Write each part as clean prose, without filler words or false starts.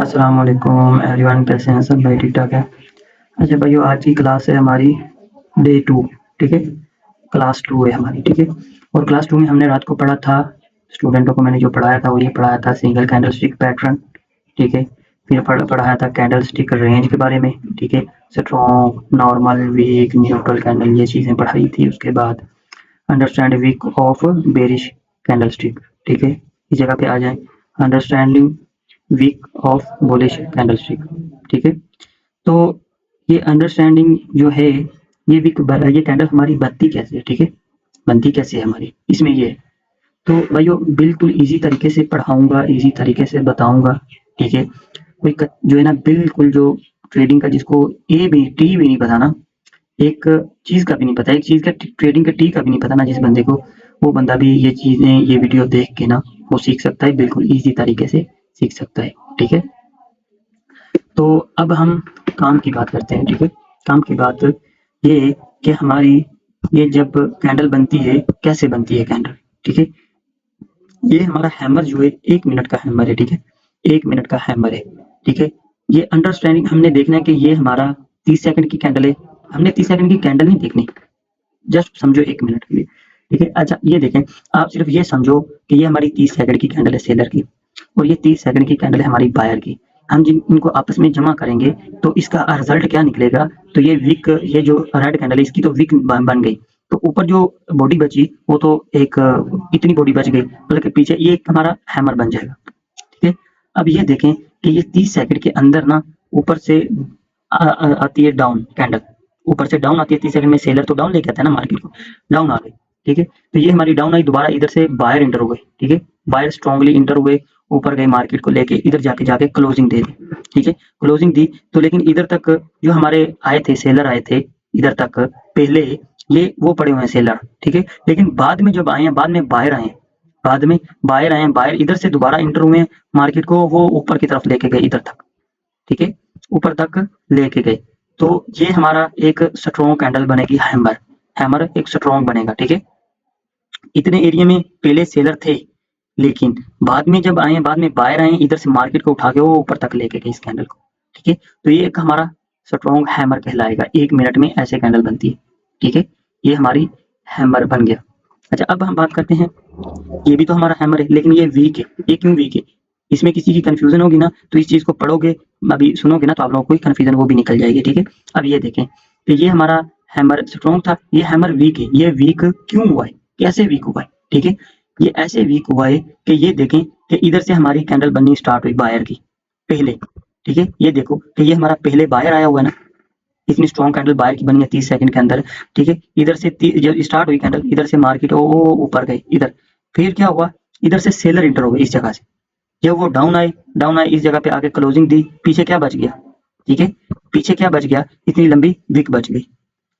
अस्सलाम वालेकुम एवरीवन, कैसे हैं सब भाई? ठीक ठाक है। अच्छा भाइयों, आज की क्लास है हमारी डे 2। ठीक है, क्लास 2 है हमारी। ठीक है, और क्लास 2 में हमने रात को पढ़ा था, स्टूडेंटों को मैंने जो पढ़ाया था वो ये पढ़ाया था सिंगल कैंडल स्टिक पैटर्न। ठीक है, फिर पढ़ाया था कैंडल स्टिक रेंज के बारे में। ठीक है, strong, normal, weak, neutral candle, ये चीज़ें पढ़ाई थी। उसके बाद understand weak of bearish candle stick. ठीक है, इस जगह पे आ जाए, understanding weak of bullish candle stick. ठीक है, तो ये अंडरस्टैंडिंग जो है, ये कैंडल हमारी बनती कैसे है? ठीक है, बनती कैसे है हमारी, इसमें ये है। तो भाइयों बिल्कुल इजी तरीके से पढ़ाऊंगा, इजी तरीके से बताऊंगा। ठीक है, जो है ना, बिल्कुल जो ट्रेडिंग का जिसको ए भी टी भी नहीं पता ना, एक चीज का भी नहीं पता, एक चीज का ट्रेडिंग का टी का भी नहीं पता ना जिस बंदे को, वो बंदा भी ये चीजें, ये वीडियो देख के ना वो सीख सकता है, बिल्कुल इजी तरीके से सीख सकता है। ठीक है, तो अब हम काम की बात करते हैं। ठीक है, काम की बात ये कि हमारी ये जब कैंडल बनती है, कैसे बनती है कैंडल। ठीक है, ये हमारा हैमर जो है 1 मिनट का हैमर है। ठीक है, 1 मिनट का हैमर है। ठीक है, ये अंडरस्टैंडिंग हमने देखना है कि ये हमारा 30 सेकंड की कैंडल है। हमने 30 सेकंड की कैंडल नहीं देखनी, जस्ट समझो 1 मिनट के लिए। ठीक है, अच्छा ये देखें, आप सिर्फ ये समझो कि ये हमारी 30 सेकंड की कैंडल है सेलर की, और ये 30 सेकंड की कैंडल है हमारी बायर की। हम जिन इनको आपस में जमा करेंगे तो इसका रिजल्ट क्या निकलेगा? तो ये विक, ये जो रेड कैंडल है इसकी तो विक बन गई, तो ऊपर जो बॉडी बची वो तो एक इतनी बॉडी बच गई, मतलब कि पीछे ये एक हमारा हैमर बन जाएगा। ठीक है, अब ये देखें कि ये 30 सेकंड के अंदर ना ऊपर से आती है डाउन कैंडल, ऊपर से डाउन आती है 30 सेकंड में। सेलर तो डाउन लेके आता है ना मार्केट को, डाउन आ गई। ठीक है, तो ये हमारी डाउन आई, दोबारा इधर से बायर इंटर हो गए। ठीक है, बायर स्ट्रांगली इंटर हुए, ऊपर गए मार्केट को लेके, इधर जाके क्लोजिंग दे दी। ठीक है, क्लोजिंग दी तो लेकिन इधर तक जो हमारे आए थे, सेलर आए थे इधर तक पहले, ये वो पड़े हुए हैं सेलर। ठीक है, लेकिन बाद में जब आए हैं, बाद में बायर आए, बाद में बायर आए, बायर इधर से दोबारा इंटर हुए मार्केट को, वो ऊपर की तरफ लेके गए इधर तक। ठीक है, ऊपर तक लेके गए, तो ये हमारा एक स्ट्रॉन्ग कैंडल बनेगी, हैमर, हैमर एक स्ट्रॉन्ग बनेगा। ठीक है, इतने एरिया में पहले सेलर थे, लेकिन बाद में जब आए, बाद में बायर आए, इधर से मार्केट को उठा के वो ऊपर तक लेके गए इस कैंडल को। ठीक है, तो ये एक हमारा स्ट्रॉन्ग हैमर कहलाएगा, 1 मिनट में ऐसे कैंडल बनती है। ठीक है, ये हमारी हैमर बन गया। अच्छा, अब हम बात करते हैं, ये भी तो हमारा हैमर है, लेकिन ये वीक है। ये क्यों वीक है? इसमें किसी की कंफ्यूजन होगी ना, तो इस चीज को पढ़ोगे, अभी सुनोगे ना, तो आप लोगों को कंफ्यूजन वो भी निकल जाएगी। ठीक है, अब ये देखें कि ये हमारा हैमर स्ट्रॉन्ग था, ये हैमर वीक है। ये वीक क्यों हुआ है, कैसे वीक हुआ है? ठीक है, ये ऐसे वीक हुआ है कि ये देखें कि इधर से हमारी कैंडल बननी स्टार्ट हुई बायर की पहले। ठीक है, ये देखो कि ये हमारा पहले बायर आया हुआ है ना, इतनी स्ट्रॉन्ग कैंडल बायर की बनी है 30 सेकंड के अंदर। ठीक है, इधर से जब स्टार्ट हुई कैंडल, इधर से मार्केट वो ऊपर गई इधर, फिर क्या हुआ, इधर से सेलर इंटर हो गए इस जगह से, जब वो डाउन आए इस जगह पे आके क्लोजिंग दी, पीछे क्या बच गया? ठीक है, पीछे क्या बच गया? इतनी लंबी विक बच गई।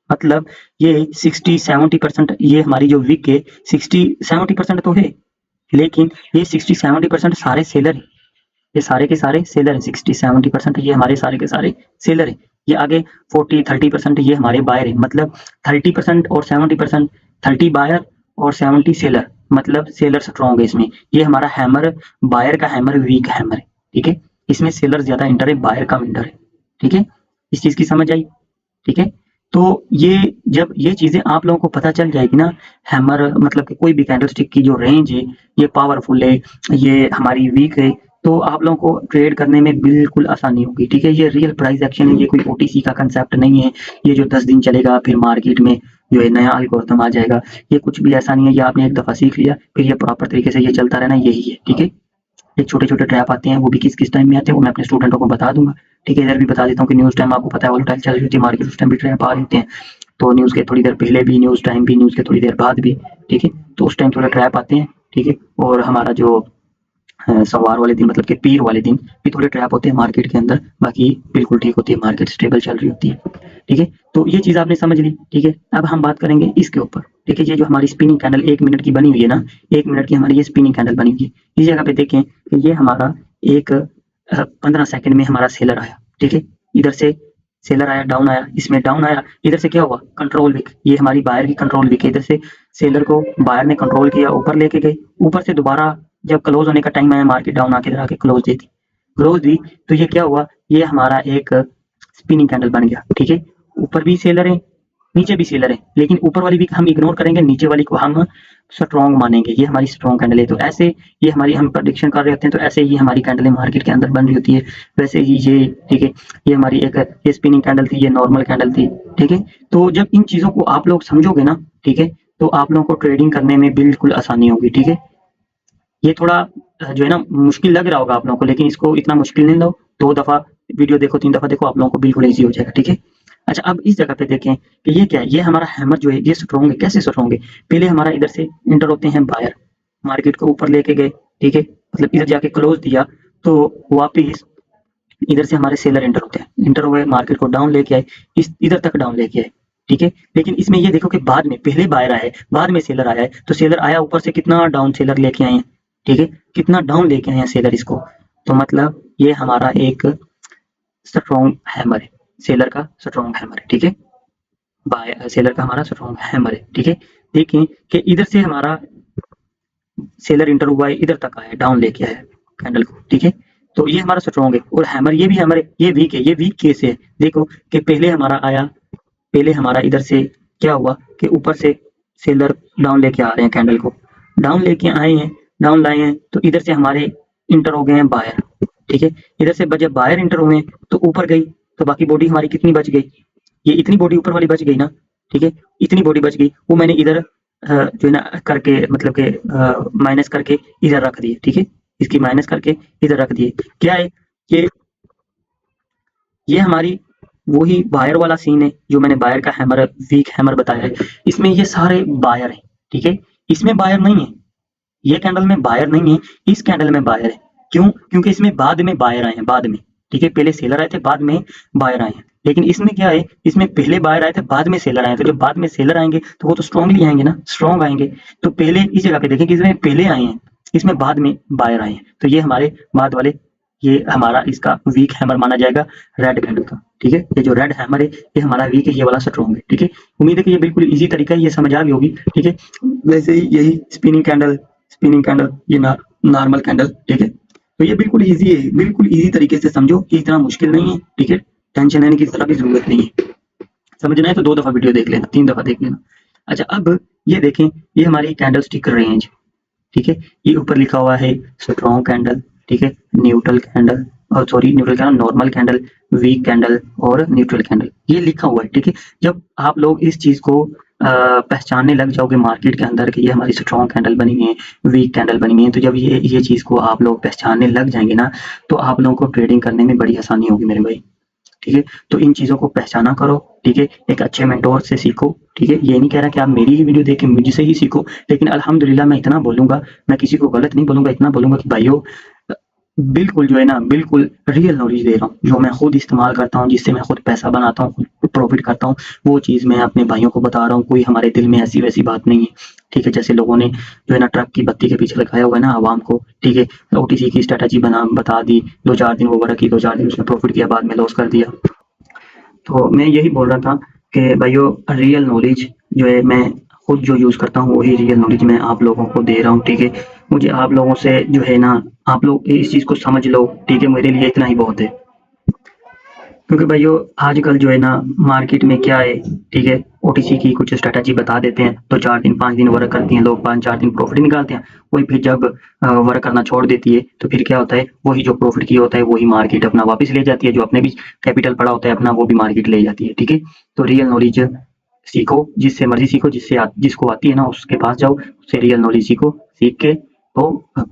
मतलब ये 60-70% ये हमारी जो विक है 60-70% तो है, लेकिन ये 60-70% सारे सेलर है, ये सारे के सारे सेलर है। 60-70% ये हमारे सारे के सारे सेलर है। ये आगे 40-30% ये हमारे बायर है, मतलब 30% और 70%, 30 बायर और 70 सेलर, मतलब सेलर स्ट्रॉन्ग है इसमें। ये हमारा हैमर, बायर का हैमर वीक हैमर है। ठीक है, इसमें सेलर ज्यादा इंटर है, बायर कम इंटर है। ठीक है, इस चीज की समझ आई? ठीक है, तो ये जब ये चीजें आप लोगों को पता चल जाएगी ना, हैमर मतलब कि कोई भी कैंडलस्टिक की जो रेंज है, ये पावरफुल है, ये हमारी वीक है, तो आप लोगों को ट्रेड करने में बिल्कुल आसानी होगी। ठीक है, ये रियल प्राइस एक्शन है, ये कोई ओटीसी का कंसेप्ट नहीं है, ये जो 10 दिन चलेगा फिर मार्केट में जो है नया एल्गोरिथम आ जाएगा, ये कुछ भी ऐसा नहीं है। ये आपने एक दफा सीख लिया, फिर ये प्रॉपर तरीके से ये चलता रहना, यही है। ठीक है, ये छोटे-छोटे ट्रैप आते हैं, वो भी किस-किस टाइम में आते हैं वो मैं अपने स्टूडेंटों को बता दूँगा। ठीक है, इधर भी बता देता हूँ कि न्यूज़ टाइम आपको पता है वोलेटाइल चल रही होती है मार्केट, उस टाइम भी ट्रैप आ रहे होते हैं। तो न्यूज़ के थोड़ी देर पहले भी, न्यूज़ टाइम भी, न्यूज़ के थोड़ी देर बाद भी। ठीक है, तो उस टाइम थोड़ा ट्रैप आते हैं। ठीक है, और हमारा जो सोमवार वाले दिन मतलब कि पीर वाले दिन भी थोड़े ट्रैप होते हैं मार्केट के अंदर, बाकी बिल्कुल ठीक होती है, मार्केट स्टेबल चल रही होती है। ठीक है, तो ये चीज़ आपने समझ ली। ठीक है, अब हम बात करेंगे इसके ऊपर। ठीक है, ये जो हमारी स्पिनिंग कैंडल 1 मिनट की बनी हुई है ना, 1 मिनट की हमारी ये स्पिनिंग कैंडल बनी हुई है। इस जगह पे देखें कि ये हमारा एक 15 सेकंड में हमारा सेलर आया। ठीक है, इधर से सेलर आया, डाउन आया, इसमें डाउन आया, इधर से क्या हुआ, कंट्रोल विक, ये हमारी बायर की कंट्रोल विक है। इधर से सेलर को बायर ने कंट्रोल किया, ऊपर लेके गए, ऊपर से दोबारा जब क्लोज होने का टाइम आया, मार्केट डाउन आके इधर आके close they the. Close the तो ये क्या हुआ, ये हमारा एक स्पिनिंग कैंडल बन गया, ठीक है। ऊपर भी सेलर है, नीचे भी सेलर है, लेकिन ऊपर वाली वीक हम इग्नोर करेंगे, नीचे वाली को हम स्ट्रॉन्ग मानेंगे, ये हमारी स्ट्रॉन्ग कैंडल है। तो ऐसे ये हमारी हम प्रेडिक्शन कर रहे होते हैं, तो ऐसे ही हमारी कैंडलें मार्केट के अंदर बन रही होती है। वैसे ही ये, ठीक है, ये हमारी एक ये स्पिनिंग कैंडल थी, ये नॉर्मल कैंडल थी, ठीक है। तो जब इन चीज़ों को आप लोग समझोगे ना, ठीक है, तो आप लोगों को ट्रेडिंग करने में बिल्कुल आसानी होगी, ठीक है। ये थोड़ा जो है ना मुश्किल लग रहा होगा आप लोगों को, लेकिन इसको इतना मुश्किल नहीं लो, 2 दफ़ा वीडियो देखो, 3 दफ़ा देखो, आप लोगों को बिल्कुल ईज़ी हो जाएगा, ठीक है। अच्छा, अब इस जगह पे देखें कि ये क्या है, ये हमारा हैमर जो है ये स्ट्रॉन्ग है। कैसे स्ट्रॉन्ग है? पहले हमारा इधर से एंटर होते हैं बायर, मार्केट को ऊपर लेके गए, ठीक है, मतलब इधर जाके क्लोज दिया, तो वापिस इधर से हमारे सेलर एंटर होते हैं, एंटर हुए, मार्केट को डाउन लेके आए, इस इधर तक डाउन लेके आए, ठीक है। लेकिन इसमें ये देखो कि बाद में पहले बायर आया है, बाद में सेलर आया है, तो सेलर आया ऊपर से कितना डाउन सेलर लेके आए हैं, ठीक है, कितना डाउन लेके आए हैं सेलर इसको। तो मतलब ये हमारा एक स्ट्रॉन्ग हैमर है, सेलर का स्ट्रॉन्ग हैमर है, ठीक है। बाय सेलर का हमारा स्ट्रॉन्ग हैमर है, ठीक है। देखें कि इधर से हमारा सेलर इंटर हुआ है, इधर तक आया है, डाउन लेके आया है कैंडल को, ठीक है। तो ये हमारा स्ट्रॉन्ग है, और हैमर ये भी हैमर है, ये वीक है, ये वीक केस है। देखो कि पहले हमारा आया, पहले हमारा इधर से क्या हुआ कि ऊपर से सेलर डाउन लेके आ रहे हैं, कैंडल को डाउन लेके आए हैं, डाउन लाए हैं, तो इधर से हमारे इंटर हो गए हैं बायर, ठीक है। इधर से जब बायर इंटर हुए तो ऊपर गई, तो बाकी बॉडी हमारी कितनी बच गई, ये इतनी बॉडी ऊपर वाली बच गई ना, ठीक है, इतनी बॉडी बच गई, वो मैंने इधर जो है ना करके मतलब के माइनस करके इधर रख दिए, ठीक है, इसकी माइनस करके इधर रख दिए। क्या है कि ये हमारी वही बायर वाला सीन है जो मैंने बायर का हैमर, वीक हैमर बताया है। इसमें ये सारे बायर हैं, ठीक है, इसमें बायर नहीं है, ये कैंडल में बायर नहीं है, इस कैंडल में बायर है। क्यों? क्योंकि इसमें बाद में बायर आए हैं, बाद में, ठीक है, पहले सेलर आए थे, बाद में बायर आए हैं। लेकिन इसमें क्या है, इसमें पहले बायर आए थे, बाद में सेलर आए, तो जब बाद में सेलर आएंगे तो वो तो स्ट्रांगली आएंगे ना, स्ट्रांग आएंगे। तो पहले इस जगह पे देखें कि इसमें पहले आए हैं, इसमें बाद में बायर आए हैं, तो ये हमारे बाद वाले, ये हमारा इसका वीक हैमर माना जाएगा रेड कैंडल का, ठीक है। ये जो रेड हैमर है ये हमारा वीक है, ये वाला स्ट्रॉन्ग है, ठीक है। उम्मीद है कि ये बिल्कुल इजी तरीका है, ये समझ आ गई होगी, ठीक है। वैसे ही यही स्पिनिंग कैंडल, ये नॉर्मल कैंडल, ठीक है। तो ये बिल्कुल इजी है, बिल्कुल इजी तरीके से समझो, कि इतना मुश्किल नहीं है, ठीक है। टेंशन लेने की तरह भी जरूरत नहीं है। समझना है तो 2 दफा वीडियो देख लेना, 3 दफा देख लेना। अच्छा, अब ये देखें, ये हमारी कैंडल स्टिक रेंज, ठीक है। ये ऊपर लिखा हुआ है स्ट्रॉन्ग कैंडल, ठीक है, न्यूट्रल कैंडल, और sorry neutral candle, normal candle, weak candle और न्यूट्रल कैंडल, ये लिखा हुआ है, ठीक है। जब आप लोग इस चीज को पहचानने लग जाओगे मार्केट के अंदर कि ये हमारी स्ट्रॉन्ग कैंडल बनी है, वीक कैंडल बनी है, तो जब ये चीज को आप लोग पहचानने लग जाएंगे ना, तो आप लोगों को ट्रेडिंग करने में बड़ी आसानी होगी मेरे भाई, ठीक है। तो इन चीज़ों को पहचाना करो, ठीक है, एक अच्छे मेंटोर से सीखो, ठीक है। ये नहीं कह रहा कि आप मेरी ही वीडियो देख के मुझसे ही सीखो, लेकिन अल्हम्दुलिल्लाह मैं इतना बोलूँगा, मैं किसी को गलत नहीं बोलूँगा, इतना बोलूँगा कि भाइयों बिल्कुल जो है ना, बिल्कुल रियल नॉलेज दे रहा हूँ, जो मैं खुद इस्तेमाल करता हूँ, जिससे मैं खुद पैसा बनाता हूँ, खुद प्रॉफिट करता हूँ, वो चीज़ मैं अपने भाइयों को बता रहा हूँ। कोई हमारे दिल में ऐसी वैसी बात नहीं है, ठीक है। जैसे लोगों ने जो है ना ट्रक की बत्ती के पीछे लगाया हुआ है ना आवाम को, ठीक है, ओटीसी की स्ट्रेटजी बता दी, 2-4 दिन वो रखी, 2-4 दिन उसने प्रॉफिट किया, बाद में लॉस कर दिया। तो मैं यही बोल रहा था कि भाइयों रियल नॉलेज जो है मैं खुद जो यूज़ करता हूँ वही रियल नॉलेज मैं आप लोगों को दे रहा हूँ, ठीक है। मुझे आप लोगों से जो है ना, आप लोग इस चीज़ को समझ लो, ठीक है, मेरे लिए इतना ही बहुत है। क्योंकि भाइयों आजकल जो है ना मार्केट में क्या है, ठीक है, ओटीसी की कुछ स्ट्रेटजी बता देते हैं, तो 4 दिन 5 दिन वर्क करती हैं, लोग 5-4 दिन प्रॉफिट निकालते हैं, वही फिर जब वर्क करना छोड़ देती है तो फिर क्या होता है, वही जो प्रॉफिट किया होता है वही मार्केट अपना वापस ले जाती है, जो अपने भी कैपिटल पड़ा होता है अपना वो भी मार्केट ले जाती है, ठीक है। तो रियल नॉलेज सीखो, जिससे मर्जी सीखो, जिसको आती है ना उसके पास जाओ, उससे रियल नॉलेज सीखो, सीख के तो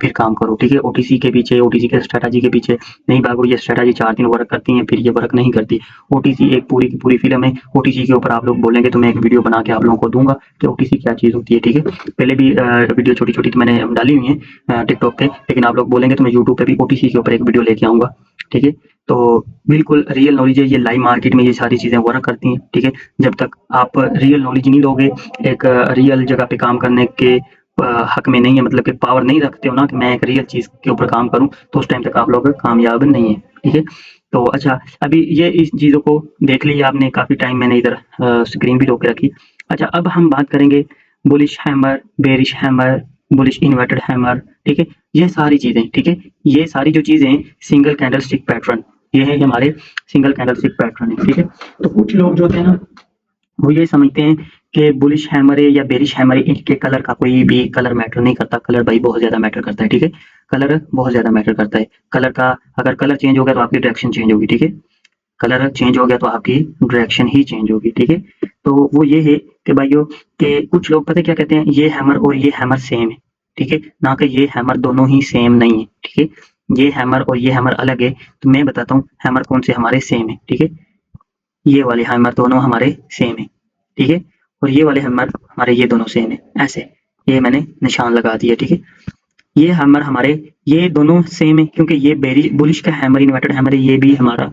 फिर काम करो, ठीक है। ओटीसी के पीछे, ओटीसी के स्ट्रेटजी के पीछे नहीं भागो, ये स्ट्रेटजी 4 दिन वर्क करती है फिर ये वर्क नहीं करती। ओटीसी एक पूरी की पूरी फिल्म है, ओटीसी के ऊपर आप लोग बोलेंगे तो मैं एक वीडियो बना के आप लोगों को दूंगा कि ओटीसी क्या चीज़ होती है, ठीक है। पहले भी वीडियो छोटी छोटी तो मैंने डाली हुई है टिकटॉक पे, लेकिन आप लोग बोलेंगे तो मैं यूट्यूब पे भी ओटीसी के ऊपर एक वीडियो लेके आऊंगा, ठीक है। तो बिल्कुल रियल नॉलेज है, ये लाइव मार्केट में ये सारी चीज़ें वर्क करती हैं, ठीक है। जब तक आप रियल नॉलेज नहीं लोगे, एक रियल जगह पे काम करने के हक में नहीं है, मतलब कि पावर नहीं रखते हो ना कि मैं एक रियल चीज़ के ऊपर काम करूं, तो उस टाइम तक आप लोग कामयाब नहीं है, ठीक है। तो अच्छा, अभी ये इस चीज़ों को देख लिया आपने, काफ़ी टाइम मैंने इधर स्क्रीन भी रोक के रखी। अच्छा, अब हम बात करेंगे bullish hammer, bearish hammer, bullish inverted hammer, ठीक है, ये सारी चीजें, ठीक है, ये सारी जो चीजें सिंगल कैंडल स्टिक पैटर्न, ये है हमारे सिंगल कैंडल स्टिक पैटर्न है, ठीक है। तो कुछ लोग जो होते हैं ना वो ये समझते हैं कि बुलिश हैमर है या बेरिश हैमर है, इनके कलर का कोई भी कलर मैटर नहीं करता। कलर भाई बहुत ज्यादा मैटर करता है, ठीक है, कलर बहुत ज्यादा मैटर करता है। कलर का अगर कलर चेंज हो गया तो आपकी डायरेक्शन चेंज होगी, ठीक है, कलर चेंज हो गया तो आपकी डायरेक्शन ही चेंज होगी, ठीक है। तो वो ये है कि भाइयों कि कुछ लोग पता है क्या कहते हैं, ये हैमर और ये हैमर सेम है, ठीक है, ना कि ये हैमर दोनों ही सेम नहीं है, ठीक है, ये हैमर और ये हैमर अलग है। तो मैं बताता हूँ हैमर कौन से हमारे सेम है, ठीक है, ये वाले हैमर दोनों हमारे सेम है, ठीक है, और ये वाले हैमर हमारे ये दोनों सेम है, ऐसे ये मैंने निशान लगा दिया, ठीक है। ये हैमर हमारे ये दोनों सेम है क्योंकि ये बेरी बुलिश का हैमर इन्वर्टेड हैमर है, ये भी हमारा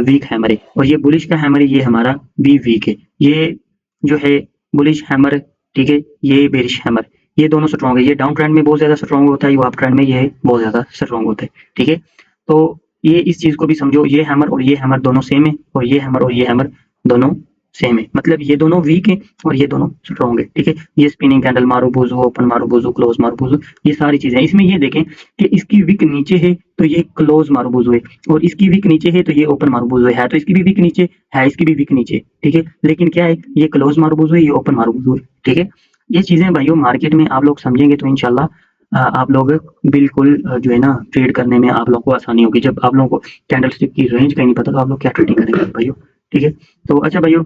वीक हैमर है, और ये बुलिश का हैमर है, ये हमारा भी वीक है। ये जो है बुलिश हैमर, ठीक है, ये बेरिश हैमर, ये दोनों स्ट्रॉन्ग है। ये डाउन ट्रेंड में बहुत ज्यादा स्ट्रॉन्ग होता है, ये अप ट्रेंड में ये बहुत ज्यादा स्ट्रॉन्ग होता है, ठीक है। तो ये इस चीज को भी समझो, ये हैमर और ये हैमर दोनों सेम है, और ये हैमर और ये हैमर दोनों सेम है, मतलब ये दोनों वीक है और ये दोनों स्ट्रॉन्ग है, ठीक है। ये स्पिनिंग कैंडल मारो बुझो, ओपन मारो बुझो, क्लोज मारो बुझो, ये सारी चीजें इसमें ये देखें कि इसकी विक नीचे है तो ये क्लोज मारो बुझो है, और इसकी विक नीचे है तो ये ओपन मारो बुझो है, तो इसकी भी विक नीचे है, इसकी भी विक नीचे, ठीक है, लेकिन क्या है, ये क्लोज मारो बुझो है, ये ओपन मारो बुझो है, ठीक है। ये चीजें भाइयों मार्केट में आप लोग समझेंगे तो इंशाल्लाह आप लोग बिल्कुल जो है ना ट्रेड करने में आप लोग को आसानी होगी। जब आप लोगों को कैंडल स्टिक की रेंज का नहीं पता तो आप लोग क्या ट्रेडिंग करेंगे भाइयों, ठीक है। तो अच्छा भाइयों,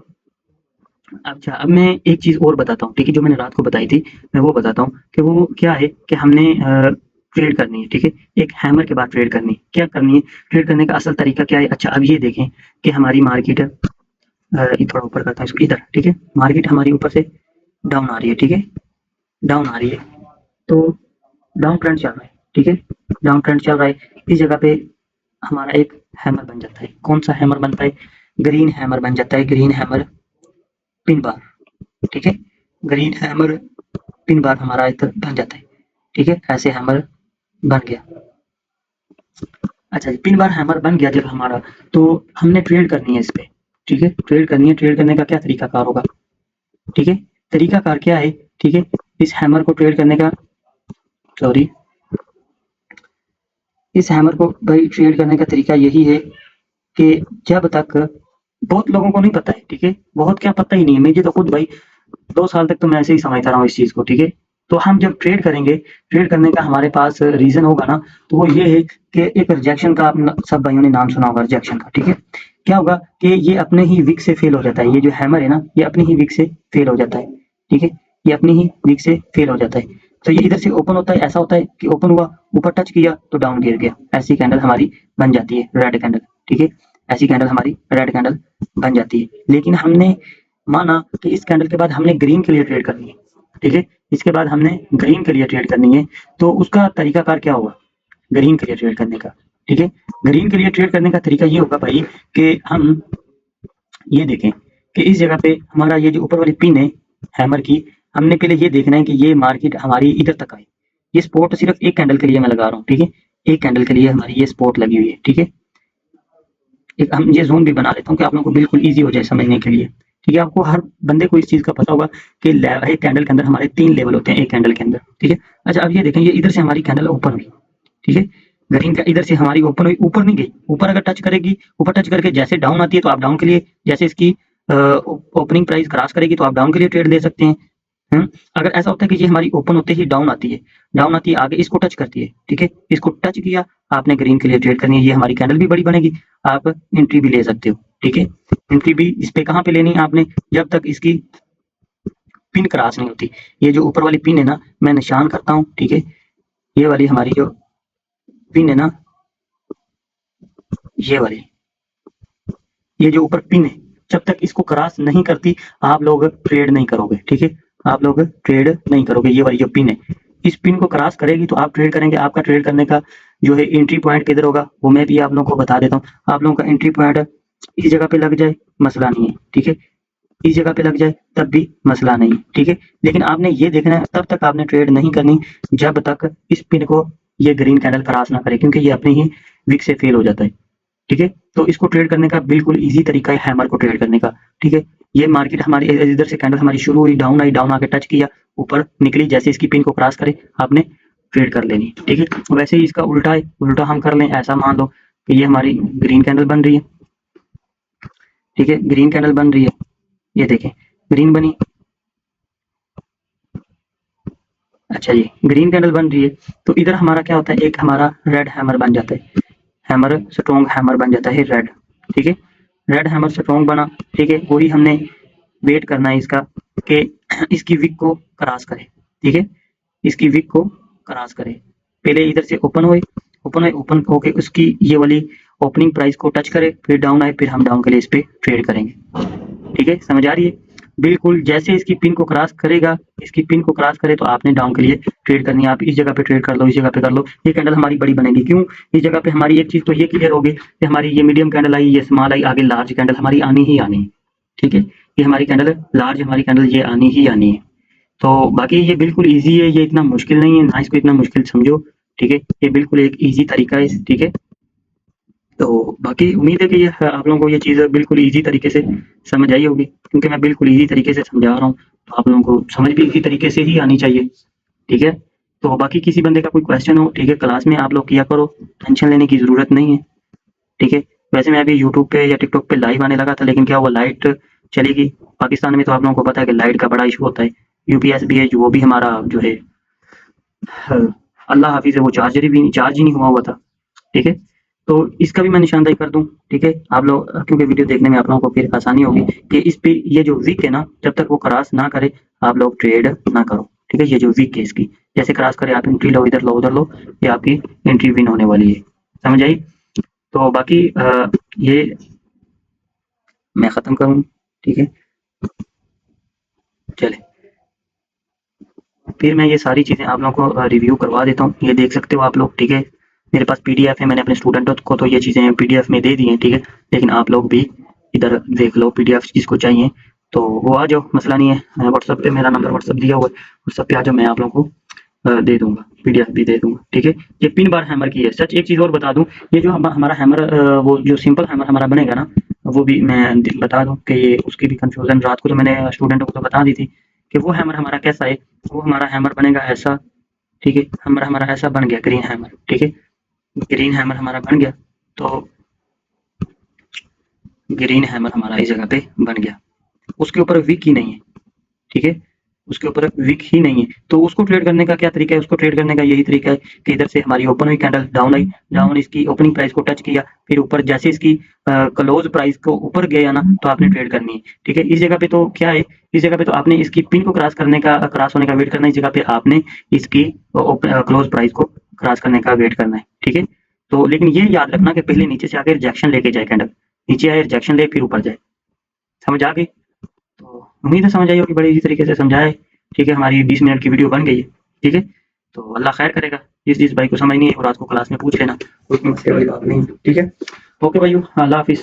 अच्छा अब मैं एक चीज और बताता हूँ, ठीक है, जो मैंने रात को बताई थी मैं वो बताता हूँ कि वो क्या है कि हमने ट्रेड करनी है, ठीक है, एक हैमर के बाद ट्रेड करनी है। क्या करनी है, ट्रेड करने का असल तरीका क्या है। अच्छा अब ये देखें कि हमारी मार्केट ये थोड़ा ऊपर करता हूँ इसको इधर, ठीक है, मार्केट हमारी ऊपर से डाउन आ रही है, ठीक है, डाउन आ रही है, तो डाउन ट्रेंड चल रहा है, ठीक है, डाउन ट्रेंड चल रहा है। इस जगह पे हमारा एक हैमर बन जाता है। कौन सा हैमर बनता है, ग्रीन हैमर बन जाता है, ग्रीन हैमर पिन बार, ठीक है, ग्रीन हैमर पिन बार हमारा इधर बन जाता है, ठीक है, ऐसे हैमर बन गया। अच्छा जी, पिन बार हैमर बन गया जब हमारा, तो हमने ट्रेड करनी है इस पे, ठीक है, ट्रेड करनी है। ट्रेड करने का क्या तरीकाकार होगा, ठीक है, तरीकाकार क्या है, ठीक है, इस हैमर को ट्रेड करने का, सॉरी, इस हैमर को भाई ट्रेड करने का तरीका यही है कि जब तक, बहुत लोगों को नहीं पता है, ठीक है, बहुत क्या पता ही नहीं है, मुझे तो खुद भाई 2 साल तक तो मैं ऐसे ही समझता रहा हूँ इस चीज को, ठीक है। तो हम जब ट्रेड करेंगे, ट्रेड करने का हमारे पास रीजन होगा ना, तो वो ये है कि एक रिजेक्शन का, आप सब भाइयों ने नाम सुना होगा रिजेक्शन का, ठीक है। क्या होगा कि ये अपने ही विक से फेल हो जाता है, ये जो हैमर है ना ये अपनी ही विक से फेल हो जाता है, ठीक है, ये अपनी ही विक से फेल हो जाता है। तो ये इधर से ओपन होता है, ऐसा होता है कि ओपन हुआ, ऊपर टच किया तो डाउन गिर गया, ऐसी कैंडल हमारी बन जाती है, रेड कैंडल, ठीक है, ऐसी कैंडल हमारी रेड कैंडल बन जाती है। लेकिन हमने माना कि इस कैंडल के बाद हमने ग्रीन के लिए ट्रेड करनी है, ठीक है, इसके बाद हमने ग्रीन के लिए ट्रेड करनी है, तो उसका तरीकाकार क्या होगा ग्रीन के लिए ट्रेड करने का, ठीक है। ग्रीन के लिए ट्रेड करने का तरीका ये होगा भाई कि हम ये देखें कि इस जगह पे हमारा ये जो ऊपर वाली पिन है हैमर की, हमने पहले ये देखना है कि ये मार्केट हमारी इधर तक आए। ये स्पॉट सिर्फ एक कैंडल के लिए मैं लगा रहा हूँ, ठीक है, एक कैंडल के लिए हमारी ये स्पॉट लगी हुई है, ठीक है। एक हम ये जोन भी बना लेता हूँ कि आप लोगों को बिल्कुल ईजी हो जाए समझने के लिए, ठीक है। आपको हर बंदे को इस चीज का पता होगा कि एक कैंडल के अंदर हमारे 3 लेवल होते हैं एक कैंडल के अंदर, ठीक है। अच्छा अब ये देखें, ये इधर से हमारी कैंडल ओपन हुई, ठीक है, ग्रीन का इधर से हमारी ओपन हुई, ऊपर नहीं गई, ऊपर अगर टच करेगी, ऊपर टच करके जैसे डाउन आती है तो आप डाउन के लिए, जैसे इसकी ओपनिंग प्राइस क्रॉस करेगी तो आप डाउन के लिए ट्रेड ले सकते हैं। अगर ऐसा होता है कि ये हमारी ओपन होते ही डाउन आती है, डाउन आती है आगे इसको टच करती है, ठीक है, इसको टच किया आपने ग्रीन के लिए ट्रेड करनी है, ये हमारी कैंडल भी बड़ी बनेगी, आप एंट्री भी ले सकते हो, ठीक है। एंट्री भी इस पे कहाँ पे लेनी है आपने, जब तक इसकी पिन क्रॉस नहीं होती। ये जो ऊपर वाली पिन है ना मैं निशान करता हूँ, ठीक है, ये वाली हमारी जो पिन है ना, ये वाली, ये जो ऊपर पिन है, जब तक इसको क्रॉस नहीं करती आप लोग ट्रेड नहीं करोगे, ठीक है, आप लोग ट्रेड नहीं करोगे। ये वाली जो पिन है, इस पिन को क्रॉस करेगी तो आप ट्रेड करेंगे। आपका ट्रेड करने का जो है एंट्री पॉइंट किधर होगा वो मैं भी आप लोगों को बता देता हूँ। आप लोगों का एंट्री पॉइंट इस जगह पे लग जाए मसला नहीं है, ठीक है, इस जगह पे लग जाए तब भी मसला नहीं, ठीक है। लेकिन आपने ये देखना है तब तक आपने ट्रेड नहीं करनी जब तक इस पिन को ये ग्रीन कैंडल क्रॉस ना करे, क्योंकि ये अपनी ही विक से फेल हो जाता है, ठीक है। तो इसको ट्रेड करने का बिल्कुल इजी तरीका है हैमर को ट्रेड करने का, ठीक है। ये मार्केट हमारी इधर से कैंडल हमारी शुरू हुई, डाउन आई, डाउन आके टच किया, ऊपर निकली, जैसे इसकी पिन को क्रॉस करे आपने ट्रेड कर लेनी, ठीक है। वैसे ही इसका उल्टा है, उल्टा हम कर लें, ऐसा मान लो कि ये हमारी ग्रीन कैंडल बन रही है, ठीक है, ग्रीन कैंडल बन रही है, ये देखें ग्रीन बनी, अच्छा जी ग्रीन कैंडल बन रही है, तो इधर हमारा क्या होता है, एक हमारा रेड हैमर बन जाता है, हैमर स्ट्रॉन्ग हैमर बन जाता है रेड, ठीक है, रेड हैमर स्ट्रॉन्ग बना, ठीक है। वही हमने वेट करना है इसका कि इसकी विक को क्रॉस करे, ठीक है, इसकी विक को क्रॉस करे, पहले इधर से ओपन हुए, ओपन होके उसकी ये वाली ओपनिंग प्राइस को टच करे, फिर डाउन आए, फिर हम डाउन के लिए इस पे ट्रेड करेंगे, ठीक है, समझ आ रही है। बिल्कुल जैसे इसकी पिन को क्रॉस करेगा, इसकी पिन को क्रॉस करे तो आपने डाउन के लिए ट्रेड करनी है, आप इस जगह पे ट्रेड कर लो, इस जगह पे कर लो, ये कैंडल हमारी बड़ी बनेगी, क्यों, इस जगह पे हमारी एक चीज तो ये क्लियर होगी कि हमारी ये मीडियम कैंडल आई, ये स्मॉल आई, आगे लार्ज कैंडल हमारी आनी ही आनी है, ठीक है, ये हमारी कैंडल लार्ज, हमारी कैंडल ये आनी ही आनी है। तो बाकी ये बिल्कुल ईजी है, ये इतना मुश्किल नहीं है, ना इसको इतना मुश्किल समझो, ठीक है, ये बिल्कुल एक ईजी तरीका है, ठीक है। तो बाकी उम्मीद है कि ये आप लोगों को ये चीज़ बिल्कुल ईजी तरीके से समझ आई होगी, क्योंकि मैं बिल्कुल ईजी तरीके से समझा रहा हूँ, तो आप लोगों को समझ भी इसी तरीके से ही आनी चाहिए, ठीक है। तो बाकी किसी बंदे का कोई क्वेश्चन हो, ठीक है, क्लास में आप लोग किया करो, टेंशन लेने की ज़रूरत नहीं है, ठीक है। वैसे मैं अभी यूट्यूब पे या टिकटॉक पे लाइव आने लगा था, लेकिन क्या हुआ, लाइट चली गई। पाकिस्तान में तो आप लोगों को पता है कि लाइट का बड़ा इशू होता है, यूपीएस भी है जो, वो भी हमारा जो है अल्लाह हाफिज़ है, वो चार्ज ही नहीं हुआ था, ठीक है। तो इसका भी मैं निशानदाही कर दूं, ठीक है, आप लोग क्योंकि वीडियो देखने में आप लोगों को फिर आसानी होगी कि इस पे ये जो विक है ना, जब तक वो क्रॉस ना करे आप लोग ट्रेड ना करो, ठीक है। ये जो विक है इसकी जैसे क्रॉस करे आप एंट्री लो, इधर लो उधर लो, ये आपकी एंट्री विन होने वाली है, समझ आई। तो बाकी ये मैं ख़त्म करूँ, ठीक है, चले फिर मैं ये सारी चीज़ें आप लोगों को रिव्यू करवा देता हूँ, ये देख सकते हो आप लोग, ठीक है। मेरे पास पीडीएफ है, मैंने अपने स्टूडेंटों को तो ये चीज़ें पीडीएफ में दे दी हैं, ठीक है, लेकिन आप लोग भी इधर देख लो, पीडीएफ जिसको चाहिए तो वो आ जाओ, मसला नहीं है। व्हाट्सअप पे मेरा नंबर व्हाट्सअप दिया हुआ है, व्हाट्सअप पे आ जाओ, मैं आप लोगों को दे दूंगा, पीडीएफ भी दे दूंगा, ठीक है। ये पिन बार हैमर की है। सच एक चीज़ और बता दूं, ये जो हमारा हैमर वो जो सिंपल हैमर हमारा बनेगा ना, वो भी मैं बता दूं कि ये उसकी भी कंफ्यूजन रात को तो मैंने स्टूडेंटों को तो बता दी थी कि वो हैमर हमारा कैसा है। वो हमारा हैमर बनेगा ऐसा, ठीक है, हमारा हमारा ऐसा बन गया ग्रीन हैमर, ठीक है, ग्रीन हैमर हमारा बन गया, तो ग्रीन हैमर हमारा इस जगह पे बन गया, उसके ऊपर विक ही नहीं है, ठीक है, उसके ऊपर विक ही नहीं है। तो उसको ट्रेड करने का क्या तरीका है, उसको ट्रेड करने का यही तरीका है कि इधर से हमारी ओपन हुई कैंडल, डाउन आई, डाउन इसकी ओपनिंग प्राइस को टच किया, फिर ऊपर जैसे इसकी क्लोज प्राइस को ऊपर गया ना, तो आपने ट्रेड करनी है, ठीक है। इस जगह पे तो क्या है, इस जगह पे तो आपने इसकी पिन को क्रॉस करने का, क्रॉस होने का वेट करना है, इस जगह पे आपने इसकी क्लोज प्राइस को क्रॉस करने का वेट करना है, ठीक है। तो लेकिन ये याद रखना कि पहले नीचे से आके रिजेक्शन लेके जाए कैंडल, नीचे आए रिजेक्शन ले फिर ऊपर जाए, समझ आ गई। तो उम्मीद है समझ आई होगी, बड़े इसी तरीके से समझाया है, ठीक है। हमारी 20 मिनट की वीडियो बन गई है, ठीक है। तो अल्लाह खैर करेगा, जिस भाई को समझ नहीं है वो रात को क्लास में पूछ लेना, कोई मसले वाली बात नहीं, ठीक है। ओके भाइयों, अल्लाह हाफिज़।